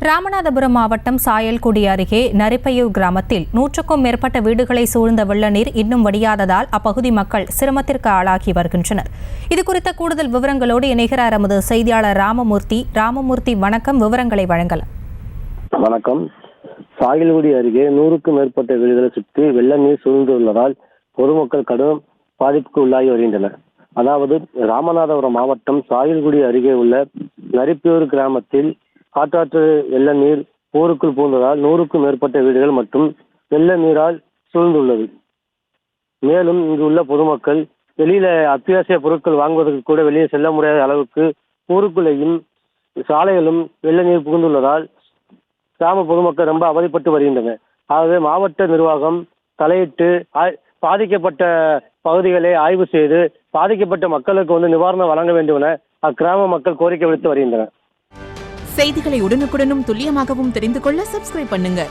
ராமநாதபுரம் மாவட்டம் சாயல்குடி அருகே நரிப்பையூர் கிராமத்தில் 100க்கும் மேற்பட்ட வீடுகளை சூழ்ந்த வெள்ள நீர் இன்னும் வடியாததால் அப்பகுதி மக்கள் சிரமத்திற்கு ஆளாகி வருகின்றனர். இதுகுறித்த கூடுதல் விவரங்களோடு இணைகிறார் எமது செய்தியாளர் ராமமூர்த்தி. வணக்கம், விவரங்களை வழங்கலாம். வணக்கம். சாயல்குடி அருகே 100க்கும் மேற்பட்ட வீடுகளை சுற்றி வெள்ள நீர் சூழ்ந்துள்ளதால் பொதுமக்கள் கடும் பாதிப்புக்கு உள்ளாகி வருகின்றனர். அதாவது ராமநாதபுரம் மாவட்டம் சாயல்குடி அருகே உள்ள நரிப்பையூர் கிராமத்தில் காற்றாற்று வெள்ள நீர் ஊருக்குள் பூந்ததால் 100க்கும் மேற்பட்ட வீடுகள் மற்றும் வெள்ள நீரால் சூழ்ந்துள்ளது. மேலும் இங்கு உள்ள பொதுமக்கள் வெளியில அத்தியாவசிய பொருட்கள் வாங்குவதற்கு கூட வெளியே செல்ல முடியாத அளவுக்கு ஊருக்குள்ளேயும் சாலைகளும் வெள்ள நீர் புகுந்துள்ளதால் கிராம பொதுமக்கள் ரொம்ப அவதிப்பட்டு வருகின்றனர். ஆகவே மாவட்ட நிர்வாகம் தலையிட்டு பாதிக்கப்பட்ட பகுதிகளை ஆய்வு செய்து பாதிக்கப்பட்ட மக்களுக்கு நிவாரணம் வழங்க வேண்டும் என அக்கிராம மக்கள் கோரிக்கை விடுத்து வருகின்றனர். செய்திகளை உடனுக்குடனும் துல்லியமாகவும் தெரிந்து கொள்ள சப்ஸ்கிரைப் பண்ணுங்க.